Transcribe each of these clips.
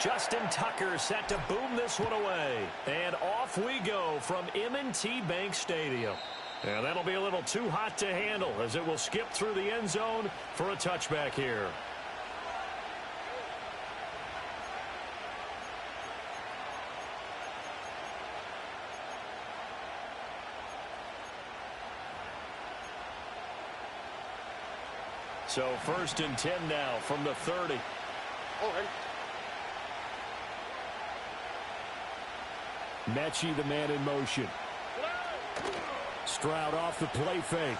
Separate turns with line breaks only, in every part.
Justin Tucker set to boom this one away. And off we go from M&T Bank Stadium. And that'll be a little too hot to handle as it will skip through the end zone for a touchback here. So 1st and 10 now from the 30.
Mechie, the man in motion. Stroud off the play fake.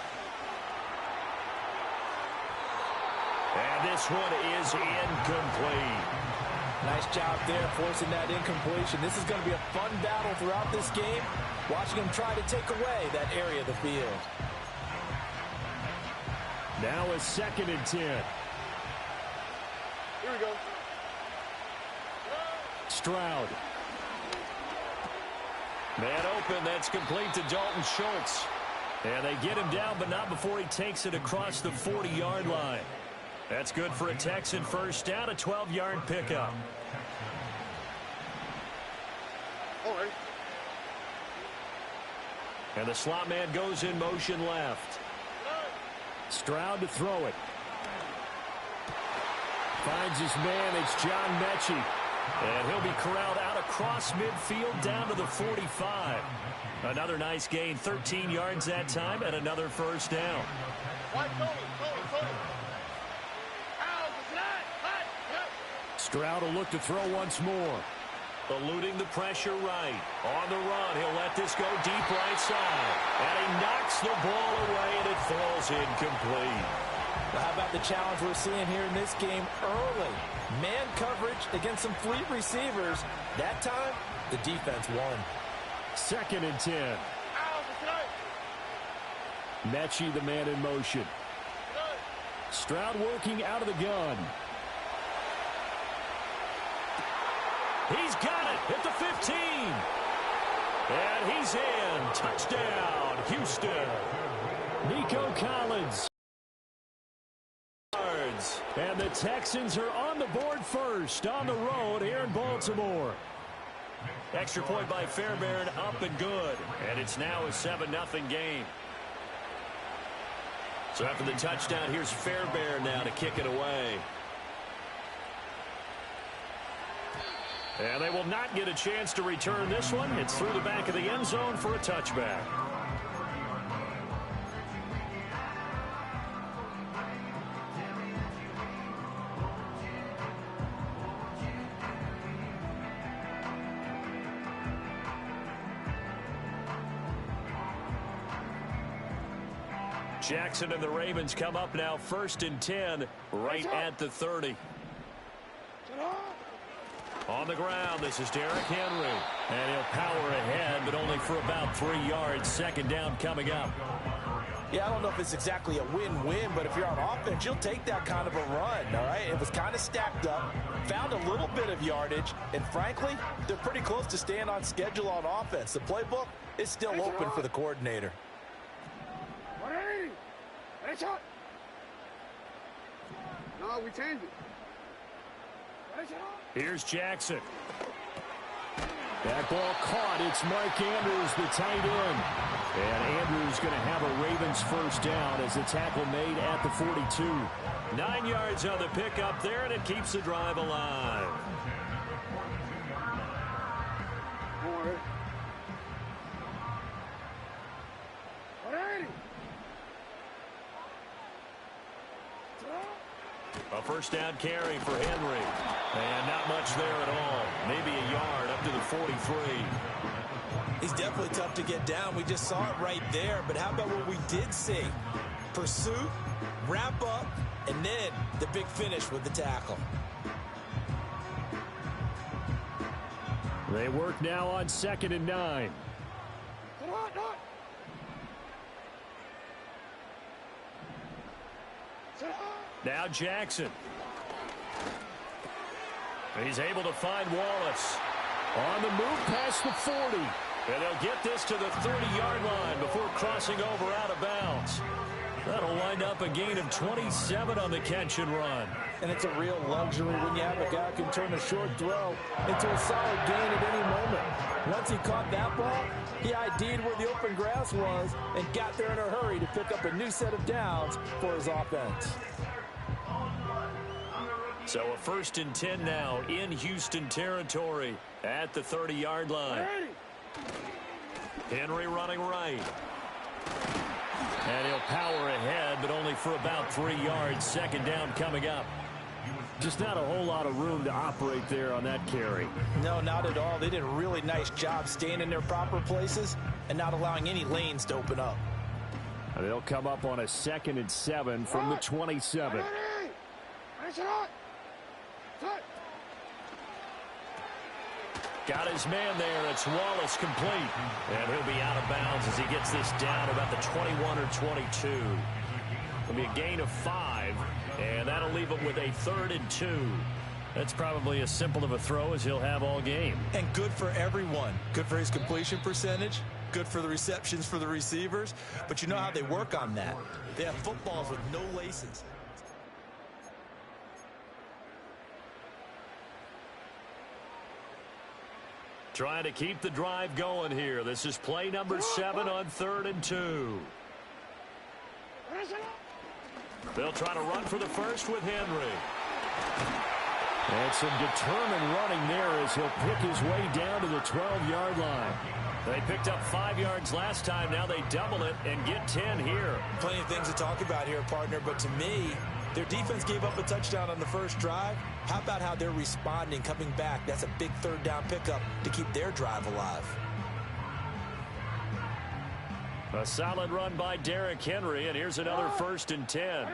And this one is incomplete.
Nice job there forcing that incompletion. This is going to be a fun battle throughout this game. Watching him try to take away that area of the field.
Now a 2nd and 10.
Here we go.
Stroud.
Man open, that's complete to Dalton Schultz. And they get him down, but not before he takes it across the 40-yard line. That's good for a Texan first down, a 12-yard pickup.
All right.
And the slot man goes in motion left.
Stroud to throw it. Finds his man. It's John Mechie.
And he'll be corralled out across midfield down to the 45. Another nice gain, 13 yards that time, and another first down.
Stroud will look to throw once more.
Eluding the pressure right. On the run, he'll let this go deep right side. And he knocks the ball away, and it falls incomplete.
Well, how about the challenge we're seeing here in this game early? Man coverage against some fleet receivers. That time, the defense won.
2nd and 10. Mechie, the man in motion. Stroud working out of the gun.
He's got it at the 15. And he's in. Touchdown, Houston.
Nico Collins. And the Texans are on the board first on the road here in Baltimore.
Extra point by Fairbairn, up and good. And it's now a 7-0 game. So after the touchdown, here's Fairbairn now to kick it away. And they will not get a chance to return this one. It's through the back of the end zone for a touchback. Jackson and the Ravens come up now 1st and 10 right at the 30. On the ground, this is Derrick Henry. And he'll power ahead, but only for about 3 yards. 2nd down coming up.
Yeah, I don't know if it's exactly a win-win, but if you're on offense, you'll take that kind of a run, all right? It was kind of stacked up, found a little bit of yardage, and frankly, they're pretty close to staying on schedule on offense. The playbook is still open for the coordinator.
No, we changed it.
Here's Jackson.
That ball caught. It's Mike Andrews, the tight end. And Andrews going to have a Ravens first down as the tackle made at the 42.
9 yards on the pickup there, and it keeps the drive alive. A first down carry for Henry. And not much there at all. Maybe a yard up to the 43.
He's definitely tough to get down. We just saw it right there. But how about what we did see? Pursuit, wrap up, and then the big finish with the tackle.
They work now on 2nd and 9.
Now Jackson. He's able to find Wallace.
On the move past the 40.
And they'll get this to the 30-yard line before crossing over out of bounds. That'll wind up a gain of 27 on the catch and run.
And it's a real luxury when you have a guy who can turn a short throw into a solid gain at any moment. Once he caught that ball, he ID'd where the open grass was and got there in a hurry to pick up a new set of downs for his offense.
So a 1st and 10 now in Houston territory at the 30-yard line. Henry running right. And he'll power ahead, but only for about 3 yards. 2nd down coming up.
Just not a whole lot of room to operate there on that carry.
No, not at all. They did a really nice job staying in their proper places and not allowing any lanes to open up.
And they'll come up on a 2nd and 7 from the 27.
Got his man there. It's Wallace complete. And he'll be out of bounds as he gets this down about the 21 or 22. It'll be a gain of 5, and that'll leave him with a 3rd and 2. That's probably as simple of a throw as he'll have all game.
And good for everyone. Good for his completion percentage. Good for the receptions for the receivers. But you know how they work on that. They have footballs with no laces.
Trying to keep the drive going here. This is play number 7 on 3rd and 2. They'll try to run for the first with Henry.
And some determined running there as he'll pick his way down to the 12-yard line.
They picked up 5 yards last time. Now they double it and get 10 here.
Plenty of things to talk about here, partner. But to me, their defense gave up a touchdown on the first drive. How about how they're responding, coming back? That's a big 3rd down pickup to keep their drive alive.
A solid run by Derrick Henry, and here's another 1st and 10.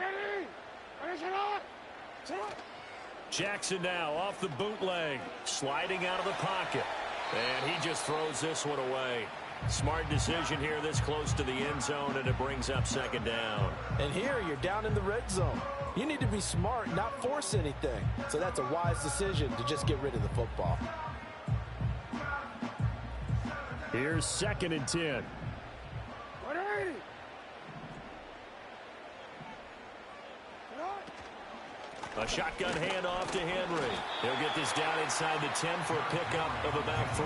Jackson now off the bootleg, sliding out of the pocket. And he just throws this one away. Smart decision here this close to the end zone, and it brings up 2nd down.
And here you're down in the red zone. You need to be smart, not force anything. So that's a wise decision to just get rid of the football.
Here's 2nd and 10.
A shotgun handoff to Henry. He'll get this down inside the 10 for a pickup of about 3.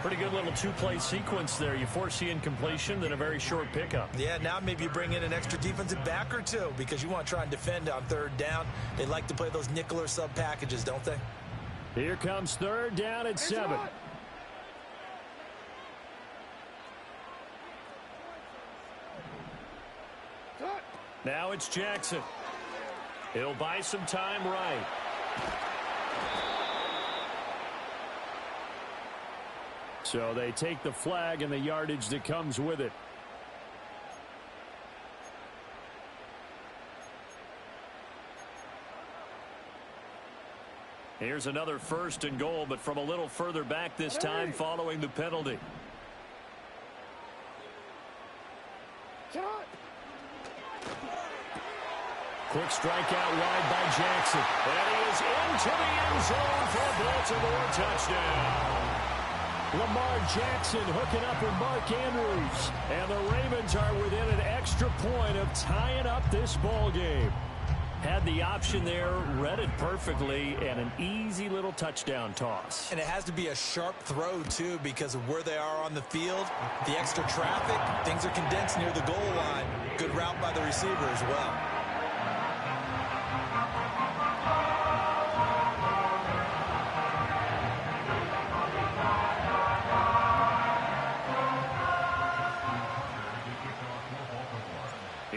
Pretty good little 2-play sequence there. You force the incompletion, then a very short pickup.
Yeah, now maybe you bring in an extra defensive back or 2 because you want to try and defend on 3rd down. They like to play those nickel or sub packages, don't they?
Here comes 3rd down and 7.
Now it's Jackson. He'll buy some time right.
So they take the flag and the yardage that comes with it.
Here's another 1st and goal, but from a little further back this time following the penalty. Quick strike out wide by Jackson. And he is into the end zone for a Baltimore touchdown.
Lamar Jackson hooking up with Mark Andrews.
And the Ravens are within an extra point of tying up this ball game. Had the option there, read it perfectly, and an easy little touchdown toss.
And it has to be a sharp throw, too, because of where they are on the field. The extra traffic, things are condensed near the goal line. Good route by the receiver as well.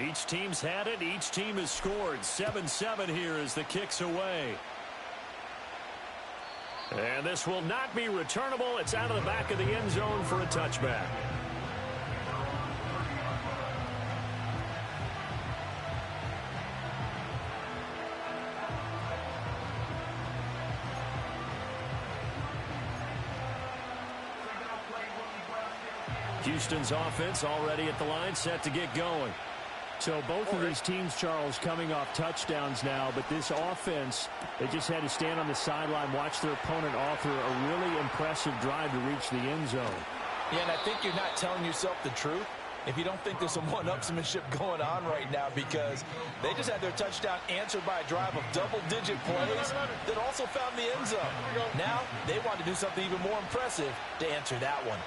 Each team's had it. Each team has scored. 7-7 here as the kick's away. And this will not be returnable. It's out of the back of the end zone for a touchback. Houston's offense already at the line, set to get going.
So both of these teams, Charles, coming off touchdowns now, but this offense, they just had to stand on the sideline, watch their opponent author a really impressive drive to reach the end zone.
Yeah, and I think you're not telling yourself the truth if you don't think there's some one-upsmanship going on right now, because they just had their touchdown answered by a drive of double-digit plays that also found the end zone. Now they want to do something even more impressive to answer that one.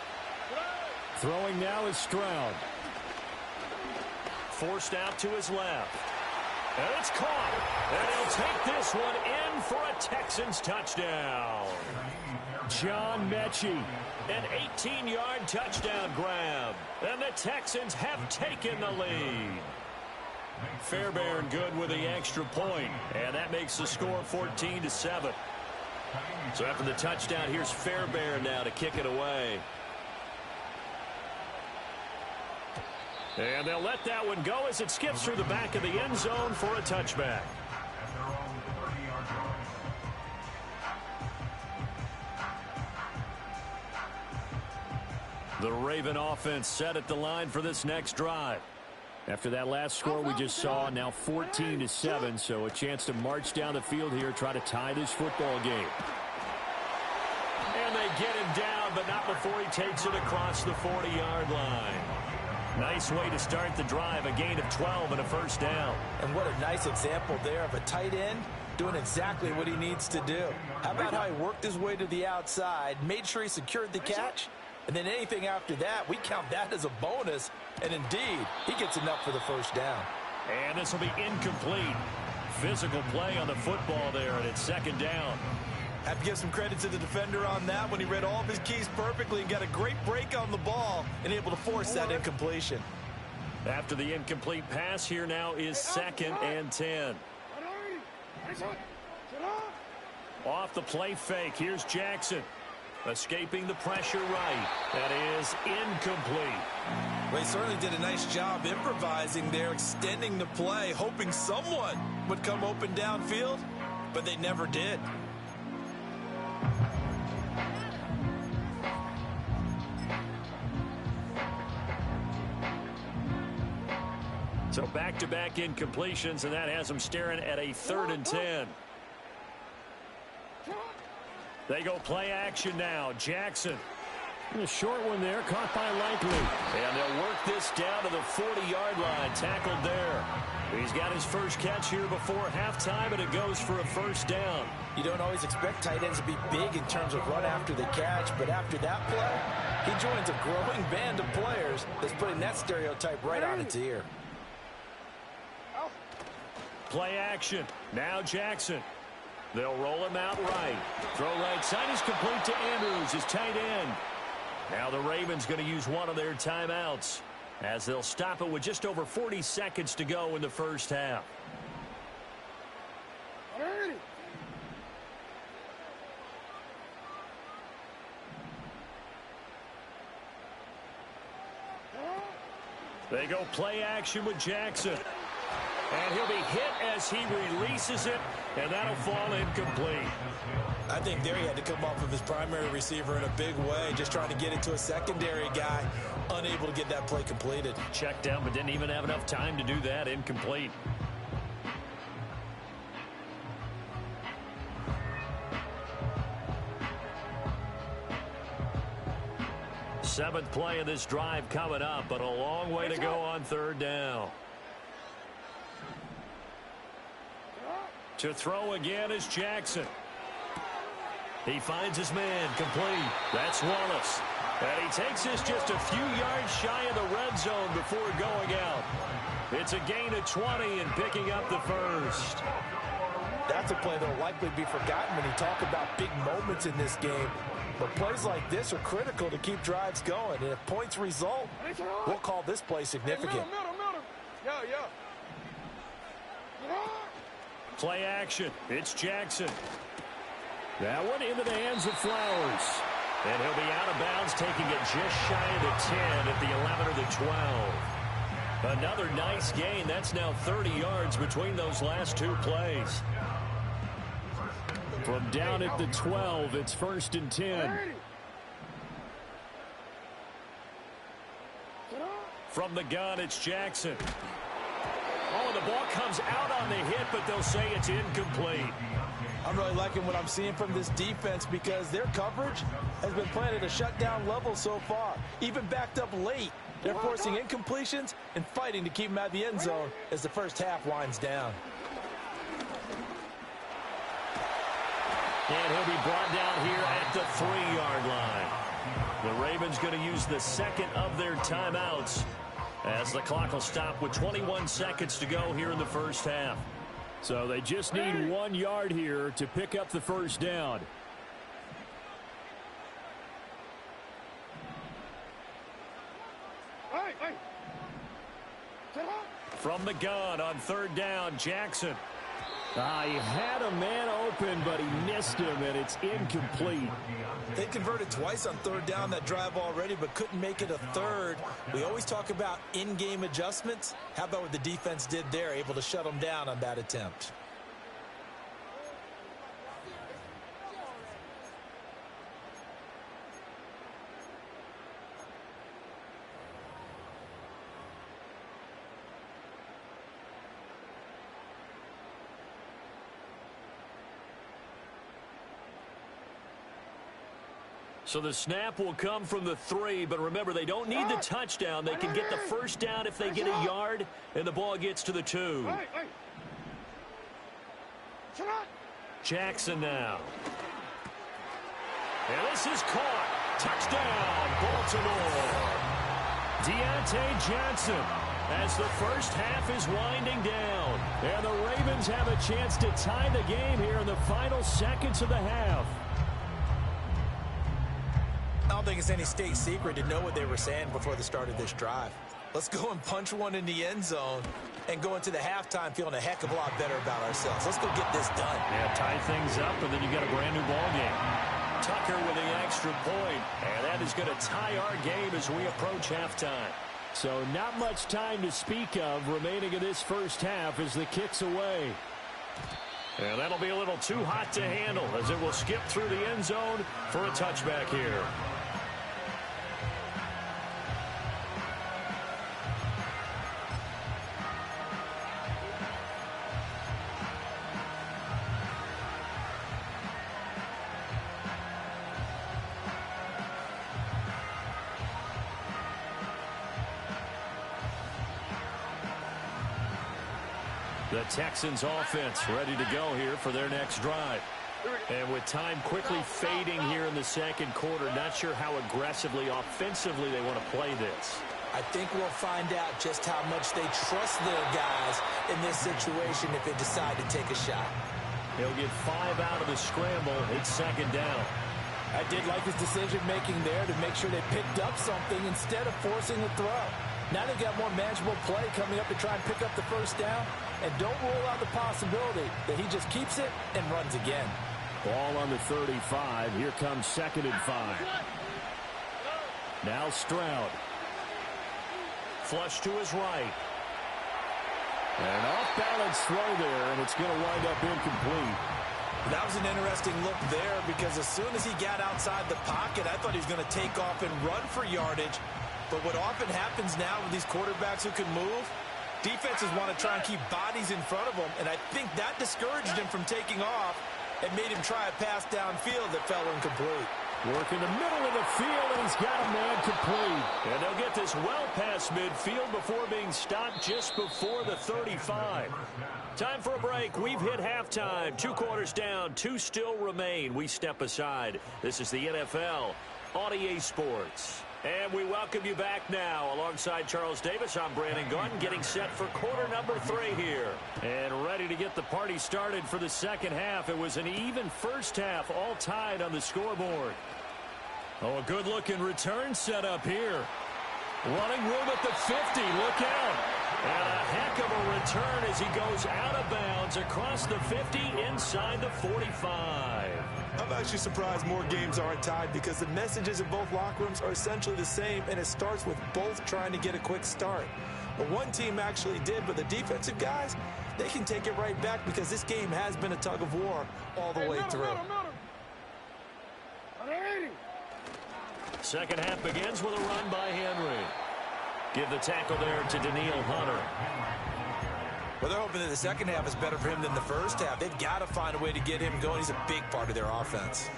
Throwing now is Stroud.
Forced out to his left. And it's caught. And he'll take this one in for a Texans touchdown.
John Mechie.
An 18-yard touchdown grab. And the Texans have taken the lead. Fairbairn good with the extra point. And that makes the score 14-7. So after the touchdown, here's Fairbairn now to kick it away. And they'll let that one go as it skips through the back of the end zone for a touchback. The Raven offense set at the line for this next drive. After that last score we just saw, now 14-7, so a chance to march down the field here, try to tie this football game. And they get him down, but not before he takes it across the 40-yard line. Nice way to start the drive, a gain of 12 and a first down.
And what a nice example there of a tight end doing exactly what he needs to do. How about how he worked his way to the outside, made sure he secured the catch, and then anything after that, we count that as a bonus. And indeed, he gets enough for the first down.
And this will be incomplete. Physical play on the football there, and it's second down.
Have to give some credit to the defender on that when he read all of his keys perfectly and got a great break on the ball and able to force that incompletion.
After the incomplete pass, here now is 2nd and 10. Off the play fake, here's Jackson. Escaping the pressure right. That is incomplete.
Well, he certainly did a nice job improvising there, extending the play, hoping someone would come open downfield, but they never did.
So back-to-back incompletions, and that has them staring at a 3rd and 10. They go play action now. Jackson.
And a short one there, caught by Likely.
And they'll work this down to the 40-yard line, tackled there. He's got his first catch here before halftime, and it goes for a first down.
You don't always expect tight ends to be big in terms of run after the catch, but after that play, he joins a growing band of players that's putting that stereotype right on its ear.
Play action. Now Jackson. They'll roll him out right. Throw right side is complete to Andrews, his tight end. Now the Ravens going to use one of their timeouts as they'll stop it with just over 40 seconds to go in the first half. They go play action with Jackson. And he'll be hit as he releases it, and that'll fall incomplete.
I think there he had to come off of his primary receiver in a big way, just trying to get it to a secondary guy, unable to get that play completed.
Checked down, but didn't even have enough time to do that. Incomplete. Seventh play of this drive coming up, but a long way to go on 3rd down. To throw again is Jackson. He finds his man complete. That's Wallace. And he takes this just a few yards shy of the red zone before going out. It's a gain of 20 and picking up the first.
That's a play that will likely be forgotten when you talk about big moments in this game. But plays like this are critical to keep drives going. And if points result, we'll call this play significant.
Yeah.
Play action. It's Jackson.
That one into the hands of Flowers.
And he'll be out of bounds, taking it just shy of the 10 at the 11 or the 12. Another nice gain. That's now 30 yards between those last two plays.
From down at the 12, it's 1st and 10.
From the gun, it's Jackson. Oh, the ball comes out on the hit, but they'll say it's incomplete.
I'm really liking what I'm seeing from this defense because their coverage has been playing at a shutdown level so far. Even backed up late, They're forcing incompletions and fighting to keep them out of the end zone as the first half winds down.
And he'll be brought down here at the 3-yard line. The Ravens going to use the second of their timeouts as the clock will stop with 21 seconds to go here in the first half.
So they just need 1 yard here to pick up the first down.
From the gun on 3rd down, Jackson.
He had a man open, but he missed him, and it's incomplete.
They converted twice on 3rd down that drive already, but couldn't make it a third. We always talk about in-game adjustments. How about what the defense did there, able to shut them down on that attempt?
So the snap will come from the 3, but remember, they don't need the touchdown. They can get the first down if they get a yard, and the ball gets to the 2. Jackson now. And this is caught. Touchdown, Baltimore. Deontay Johnson as the first half is winding down.
And the Ravens have a chance to tie the game here in the final seconds of the half.
I don't think it's any state secret to know what they were saying before the start of this drive. Let's go and punch one in the end zone and go into the halftime feeling a heck of a lot better about ourselves. Let's go get this done.
Yeah, tie things up, and then you got a brand new ball game. Tucker with the extra point, and that is going to tie our game as we approach halftime.
So not much time to speak of remaining in this first half as the kick's away.
And that'll be a little too hot to handle as it will skip through the end zone for a touchback here. The Texans offense ready to go here for their next drive. And with time quickly fading here in the second quarter, not sure how aggressively, offensively they want to play this.
I think we'll find out just how much they trust their guys in this situation if they decide to take a shot.
He'll get 5 out of the scramble. It's second down.
I did like his decision-making there to make sure they picked up something instead of forcing a throw. Now they've got more manageable play coming up to try and pick up the first down. And don't rule out the possibility that he just keeps it and runs again.
Ball on the 35. Here comes 2nd and 5. Now Stroud.
Flush to his right.
An off-balance throw there, and it's going to wind up incomplete.
That was an interesting look there because as soon as he got outside the pocket, I thought he was going to take off and run for yardage. But what often happens now with these quarterbacks who can move, defenses want to try and keep bodies in front of them, and I think that discouraged him from taking off and made him try a pass downfield that fell incomplete.
Work in the middle of the field, and he's got a man complete.
And they'll get this well past midfield before being stopped just before the 35. Time for a break. We've hit halftime. 2 quarters down, 2 still remain. We step aside. This is the NFL on EA Sports. And we welcome you back now. Alongside Charles Davis, I'm Brandon Gordon, getting set for quarter number 3 here. And ready to get the party started for the second half. It was an even first half, all tied on the scoreboard. Oh, a good-looking return set up here. Running room at the 50. Look out. And a heck of a return as he goes out of bounds across the 50 inside the 45.
I'm actually surprised more games aren't tied because the messages in both locker rooms are essentially the same, and it starts with both trying to get a quick start. But one team actually did, but the defensive guys, they can take it right back because this game has been a tug of war all the way through.
Second half begins with a run by Henry. Give the tackle there to Daniil Hunter.
Well, they're hoping that the second half is better for him than the first half. They've got to find a way to get him going. He's a big part of their offense.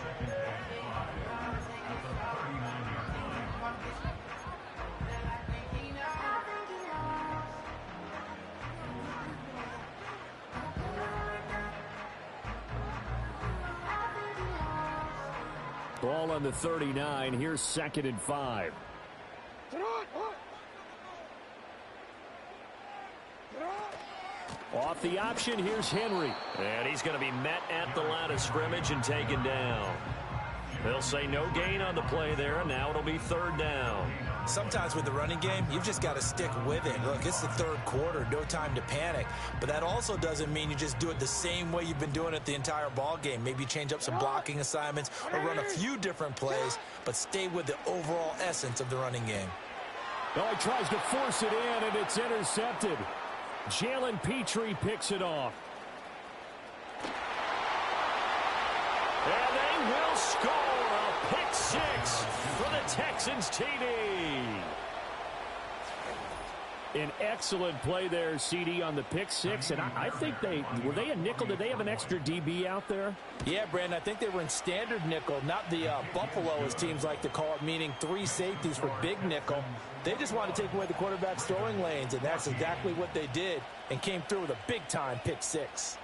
Ball on the 39. Here's 2nd and 5. Off the option, here's Henry.
And he's going to be met at the line of scrimmage and taken down. They'll say no gain on the play there, and now it'll be 3rd down.
Sometimes with the running game, you've just got to stick with it. Look, it's the 3rd quarter, no time to panic. But that also doesn't mean you just do it the same way you've been doing it the entire ball game. Maybe change up some blocking assignments or run a few different plays, but stay with the overall essence of the running game.
Well, he tries to force it in, and it's intercepted. Jalen Petrie picks it off.
And they will score a pick 6 for the Texans TD.
An excellent play there, CD, on the pick 6. And I think were they a nickel? Did they have an extra DB out there?
Yeah, Brandon, I think they were in standard nickel, not the Buffalo, as teams like to call it, meaning 3 safeties for big nickel. They just want to take away the quarterback's throwing lanes, and that's exactly what they did and came through with a big-time pick 6.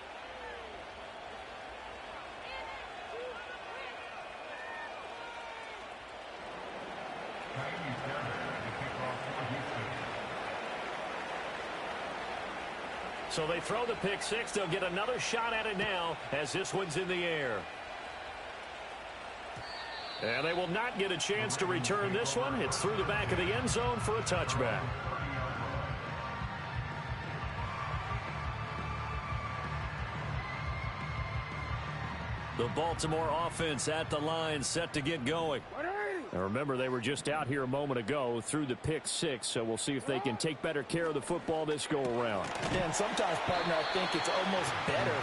So they throw the pick 6. They'll get another shot at it now as this one's in the air. And they will not get a chance to return this one. It's through the back of the end zone for a touchback. The Baltimore offense at the line, set to get going. Now remember, they were just out here a moment ago through the pick 6, so we'll see if they can take better care of the football this go-around.
And sometimes, partner, I think it's almost better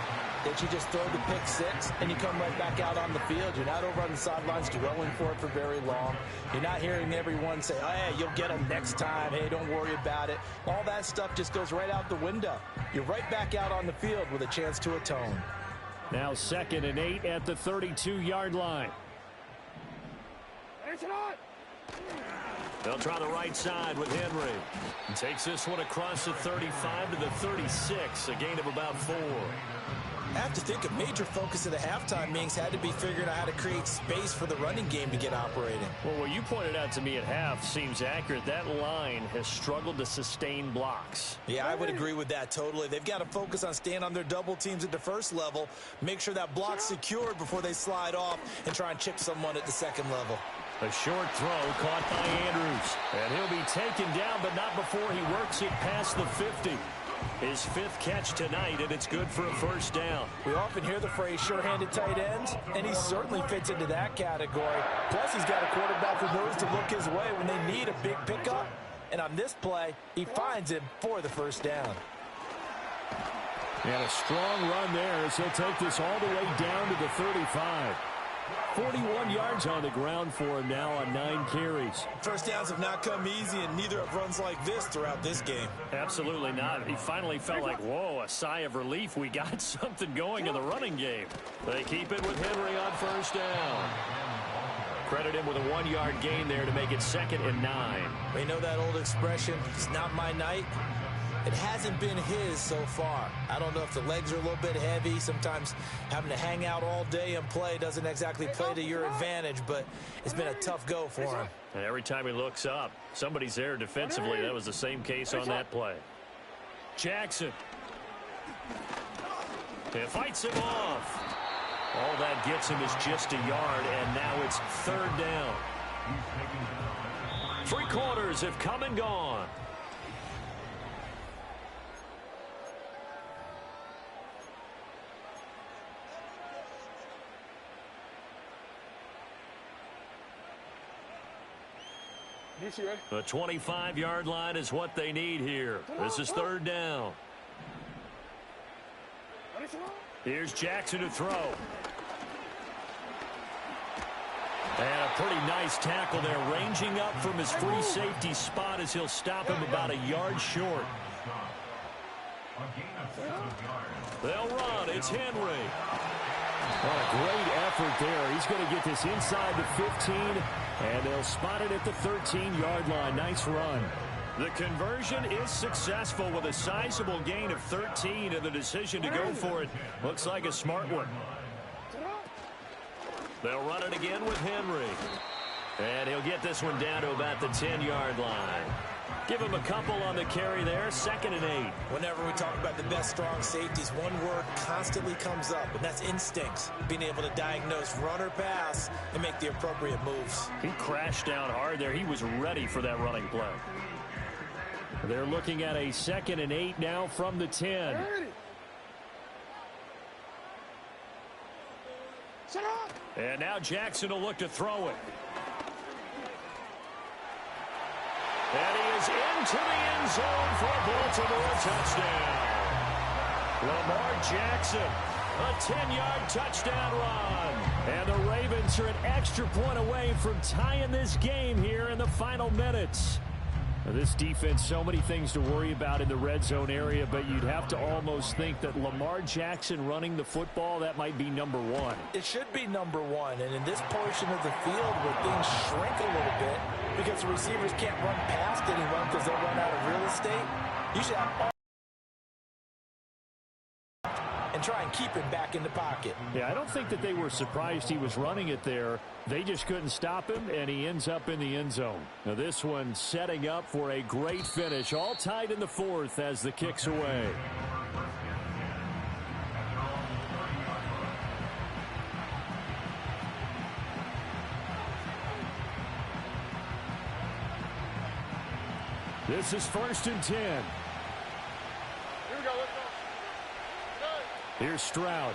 that you just throw the pick 6 and you come right back out on the field. You're not over on the sidelines dwelling for it for very long. You're not hearing everyone say, oh, hey, you'll get them next time. Hey, don't worry about it. All that stuff just goes right out the window. You're right back out on the field with a chance to atone.
Now 2nd and 8 at the 32-yard line.
They'll try the right side with Henry. He takes this one across the 35 to the 36, a gain of about 4.
I have to think a major focus of the halftime meetings had to be figuring out how to create space for the running game to get operating.
Well, what you pointed out to me at half seems accurate. That line has struggled to sustain blocks.
Yeah, I would agree with that totally. They've got to focus on staying on their double teams at the first level, make sure that block's secured before they slide off and try and chip someone at the second level.
A short throw caught by Andrews. And he'll be taken down, but not before he works it past the 50. His 5th catch tonight, and it's good for a first down.
We often hear the phrase sure-handed tight ends, and he certainly fits into that category. Plus, he's got a quarterback who knows to look his way when they need a big pickup. And on this play, he finds him for the first down.
And a strong run there as he'll take this all the way down to the 35. 41 yards on the ground for him now on 9 carries.
First downs have not come easy, and neither have runs like this throughout this game.
Absolutely not. He finally felt like, whoa, a sigh of relief. We got something going in the running game. They keep it with Henry on first down. Credit him with a 1-yard gain there to make it 2nd and 9.
We know that old expression, it's not my night. It hasn't been his so far. I don't know if the legs are a little bit heavy. Sometimes having to hang out all day and play doesn't exactly play to your advantage, but it's been a tough go for him.
And every time he looks up, somebody's there defensively. That was the same case on that play. Jackson. It fights him off. All that gets him is just a yard, and now it's 3rd down. 3 quarters have come and gone. The 25-yard line is what they need here. This is 3rd down. Here's Jackson to throw. And a pretty nice tackle there, ranging up from his free safety spot as he'll stop him about a yard short. They'll run. It's Henry.
Well, a great effort there. He's going to get this inside the 15, and they'll spot it at the 13-yard line. Nice run.
The conversion is successful with a sizable gain of 13, and the decision to go for it looks like a smart one. They'll run it again with Henry. And he'll get this one down to about the 10-yard line. Give him a couple on the carry there, 2nd and 8.
Whenever we talk about the best strong safeties, one word constantly comes up, and that's instincts. Being able to diagnose run or pass and make the appropriate moves.
He crashed down hard there. He was ready for that running play. They're looking at a 2nd and 8 now from the 10. And now Jackson will look to throw it.
And he is into the end zone for a Baltimore touchdown. Lamar Jackson, a 10-yard touchdown run.
And the Ravens are an extra point away from tying this game here in the final minutes. Now, this defense, so many things to worry about in the red zone area, but you'd have to almost think that Lamar Jackson running the football, that might be number one.
It should be number one, and in this portion of the field where things shrink a little bit because the receivers can't run past anyone because they'll run out of real estate, you should have all and try and keep him back in the pocket.
Yeah, I don't think that they were surprised he was running it there. They just couldn't stop him, and he ends up in the end zone. Now this one setting up for a great finish, all tied in the 4th as the kick's away. This is 1st and 10.
Here we go, let's go.
Here's Stroud.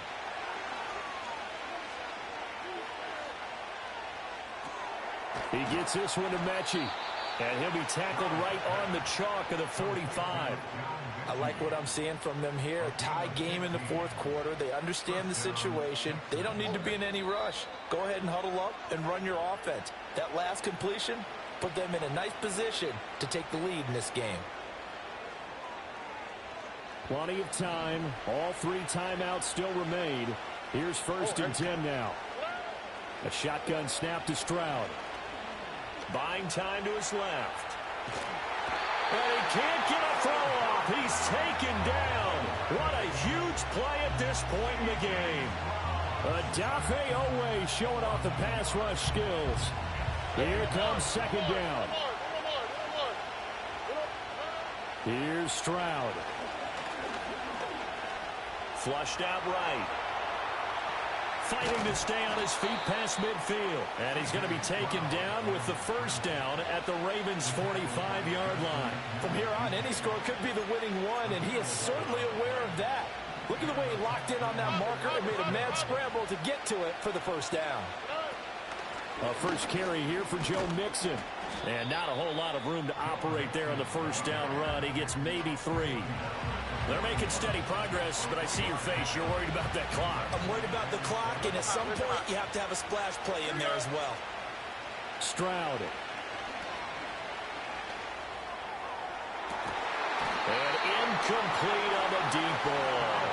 He gets this one to Mechie. And he'll be tackled right on the chalk of the 45.
I like what I'm seeing from them here. A tie game in the 4th quarter. They understand the situation. They don't need to be in any rush. Go ahead and huddle up and run your offense. That last completion put them in a nice position to take the lead in this game.
Plenty of time. All 3 timeouts still remain. Here's 1st and 10 now. A shotgun snap to Stroud.
Buying time to his left. And he can't get a throw off. He's taken down. What a huge play at this point in the game.
Adafe Owe showing off the pass rush skills. Here comes 2nd down. Here's Stroud.
Flushed out right. Fighting to stay on his feet past midfield. And he's going to be taken down with the 1st down at the Ravens' 45-yard line.
From here on, any score could be the winning one, and he is certainly aware of that. Look at the way he locked in on that marker and made a mad scramble to get to it for the 1st down.
A first carry here for Joe Mixon.
And not a whole lot of room to operate there on the 1st down run. He gets maybe 3. They're making steady progress, but I see your face. You're worried about that clock.
I'm worried about the clock, and at some point, you have to have a splash play in there as well.
Stroud.
And incomplete on the deep ball.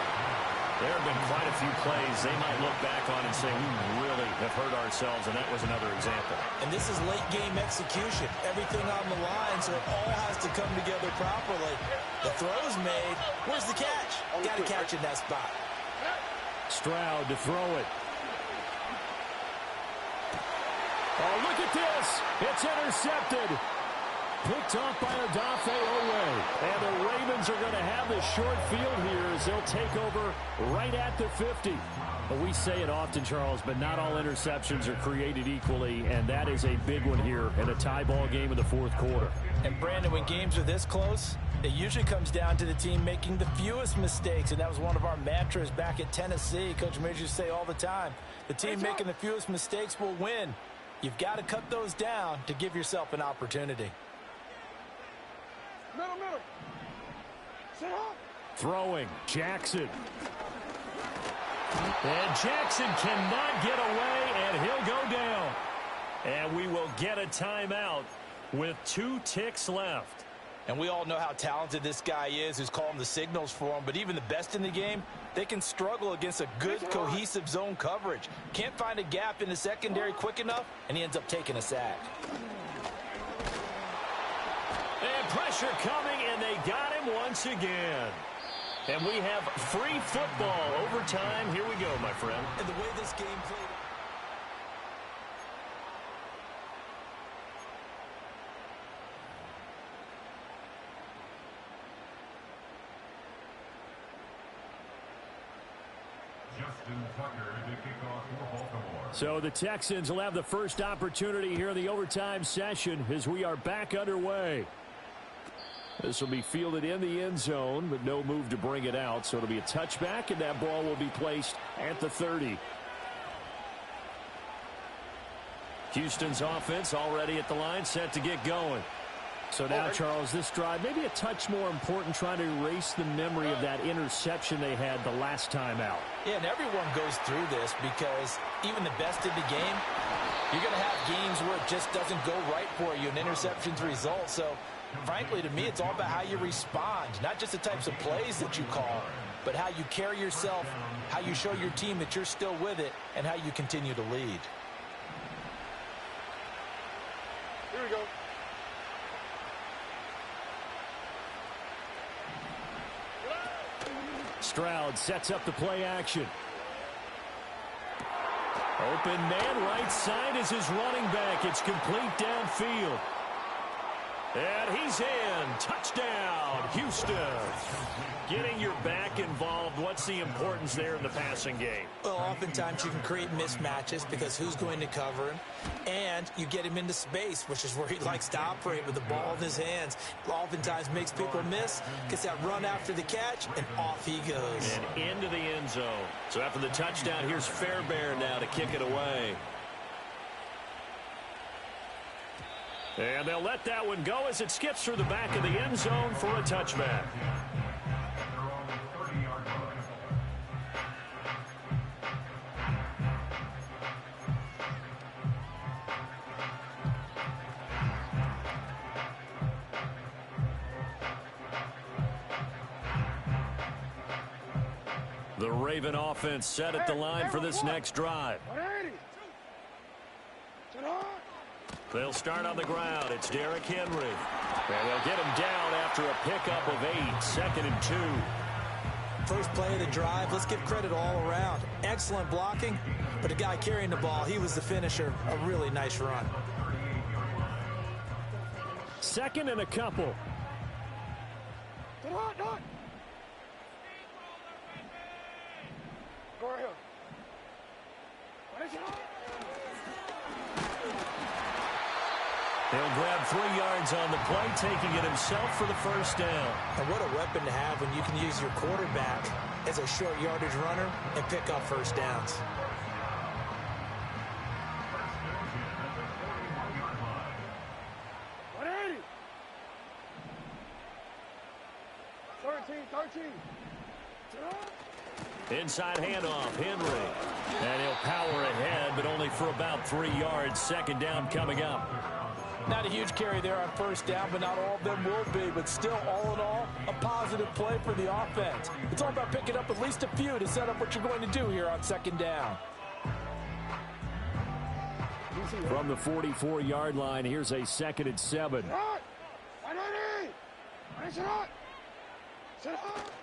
There have been quite a few plays they might look back on and say, we really have hurt ourselves, and that was another example.
And this is late-game execution. Everything on the line, so it all has to come together properly. The throw's made. Where's the catch? Got to catch in that spot.
Stroud to throw it. Oh, look at this. It's intercepted. Picked off by Adafe Owe. And the Ravens are going to have the short field here as they'll take over right at the 50. But we say it often, Charles, but not all interceptions are created equally, and that is a big one here in a tie ball game in the 4th quarter.
And, Brandon, when games are this close, it usually comes down to the team making the fewest mistakes, and that was one of our mantras back at Tennessee. Coach Midge used to say all the time, the team making the fewest mistakes will win. You've got to cut those down to give yourself an opportunity.
Middle. Sit up.
Throwing, Jackson.
And Jackson cannot get away, and he'll go down. And we will get a timeout with 2 ticks left.
And we all know how talented this guy is who's calling the signals for him, but even the best in the game, they can struggle against a good, cohesive zone coverage. Can't find a gap in the secondary quick enough, and he ends up taking a sack.
And pressure coming, and they got him once again. And we have free football overtime. Here we go, my friend.
And the way this game played.
So the Texans will have the first opportunity here in the overtime session as we are back underway. This will be fielded in the end zone, but no move to bring it out. So it'll be a touchback, and that ball will be placed at the 30. Houston's offense already at the line, set to get going. So now, Charles, this drive, maybe a touch more important, trying to erase the memory of that interception they had the last time out.
Yeah, and everyone goes through this because even the best in the game, you're going to have games where it just doesn't go right for you, and interceptions result. So, frankly, to me, it's all about how you respond, not just the types of plays that you call, but how you carry yourself, how you show your team that you're still with it, and how you continue to lead.
Here we go.
Stroud sets up the play action. Open man right side is his running back. It's complete downfield. And he's in. Touchdown, Houston. Getting your back involved, what's the importance there in the passing game?
Well, oftentimes you can create mismatches because who's going to cover him, and you get him into space, which is where he likes to operate with the ball in his hands. Oftentimes makes people miss, gets that run after the catch, and off he goes.
And into the end zone. So after the touchdown, here's Fairbairn now to kick it away. And they'll let that one go as it skips through the back of the end zone for a touchback. The Raven offense set at the line for this next drive. They'll start on the ground. It's Derrick Henry. And they'll get him down after a pickup of 8, 2nd and 2.
First play of the drive, let's give credit all around. Excellent blocking, but the guy carrying the ball, he was the finisher. A really nice run.
2nd and a couple.
Go right here.
He'll grab 3 yards on the play, taking it himself for the first down.
And what a weapon to have when you can use your quarterback as a short yardage runner and pick up first downs.
Inside handoff, Henry. And he'll power ahead, but only for about 3 yards. 2nd down coming up.
Not a huge carry there on first down, but not all of them will be. But still, all in all, a positive play for the offense. It's all about picking up at least a few to set up what you're going to do here on 2nd down.
From the 44-yard line, here's a 2nd and 7.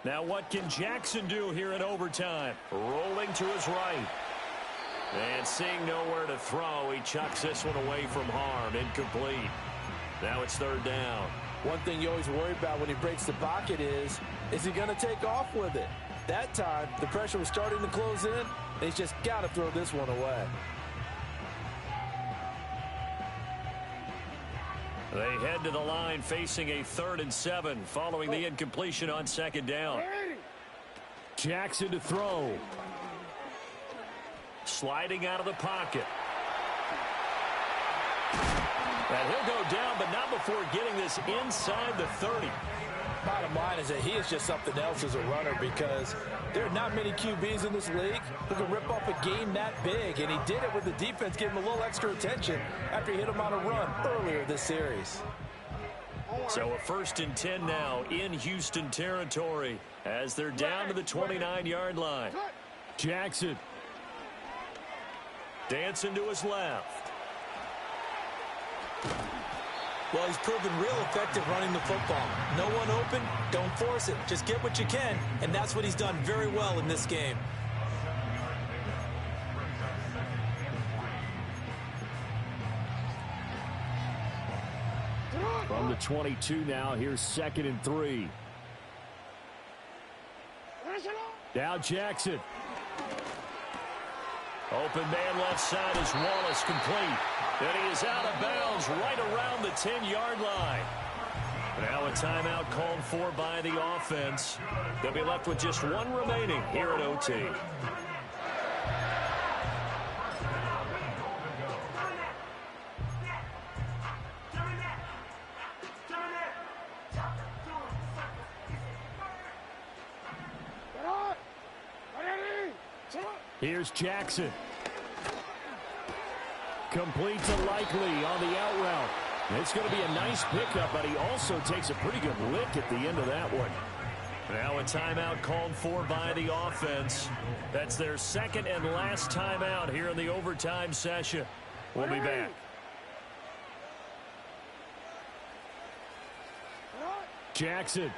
Now what can Jackson do here in overtime? Rolling to his right. And seeing nowhere to throw, he chucks this one away from harm. Incomplete. Now it's 3rd down.
One thing you always worry about when he breaks the pocket is he going to take off with it? That time, the pressure was starting to close in, and he's just got to throw this one away.
They head to the line facing a 3rd and 7 following the incompletion on 2nd down.
Jackson to throw.
Sliding out of the pocket. And he'll go down, but not before getting this inside the 30.
Bottom line is that he is just something else as a runner because there are not many QBs in this league who can rip off a game that big, and he did it with the defense giving him a little extra attention after he hit him on a run earlier this series.
So a 1st and 10 now in Houston territory as they're down to the 29-yard line.
Jackson.
Dancing to his left.
Well, he's proven real effective running the football. No one open, don't force it. Just get what you can, and that's what he's done very well in this game.
From the 22 now, here's 2nd and 3. Now Jackson.
Open man left side is Wallace, complete. And he is out of bounds right around the 10-yard line. Now a timeout called for by the offense. They'll be left with just one remaining here at OT.
Here's Jackson. Complete to Likely on the out route. It's going to be a nice pickup, but he also takes a pretty good lick at the end of that one.
Now a timeout called for by the offense. That's their second and last timeout here in the overtime session. We'll be back.
Jackson.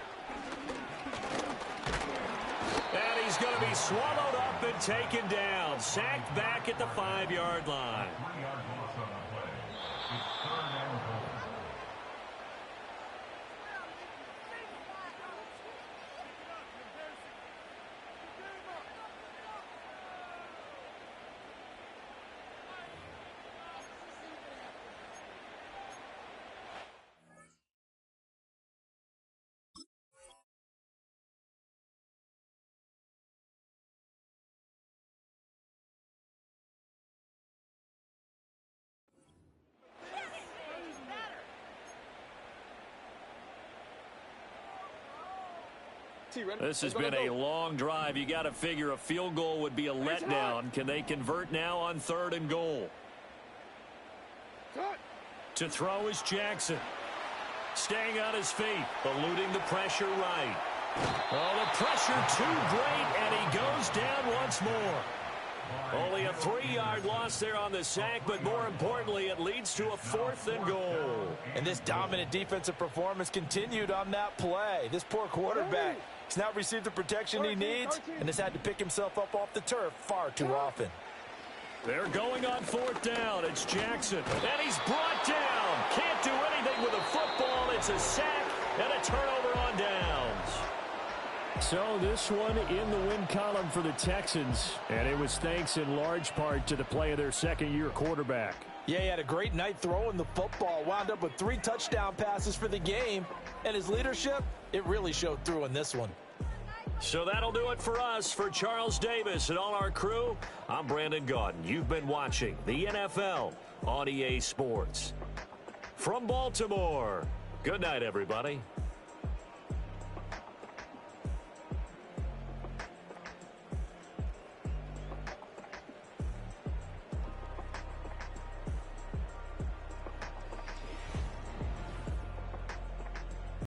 And he's going to be swallowed up and taken down. Sacked back at the 5-yard line. This has been a long drive. You got to figure a field goal would be a letdown. Can they convert now on 3rd and goal? To throw is Jackson. Staying on his feet, eluding the pressure right. Oh, the pressure too great, and he goes down once more. Only a 3-yard loss there on the sack, but more importantly, it leads to a 4th and goal.
And this dominant defensive performance continued on that play. This poor quarterback has not received the protection he needs and has had to pick himself up off the turf far too often.
They're going on 4th down. It's Jackson, and he's brought down. Can't do anything with a football. It's a sack and a turnover on downs.
So this one in the win column for the Texans, and it was thanks in large part to the play of their second-year quarterback.
Yeah, he had a great night throwing the football, wound up with 3 touchdown passes for the game, and his leadership, it really showed through in this one.
So that'll do it for us. For Charles Davis and all our crew, I'm Brandon Gaudin. You've been watching the NFL on EA Sports. From Baltimore, good night, everybody.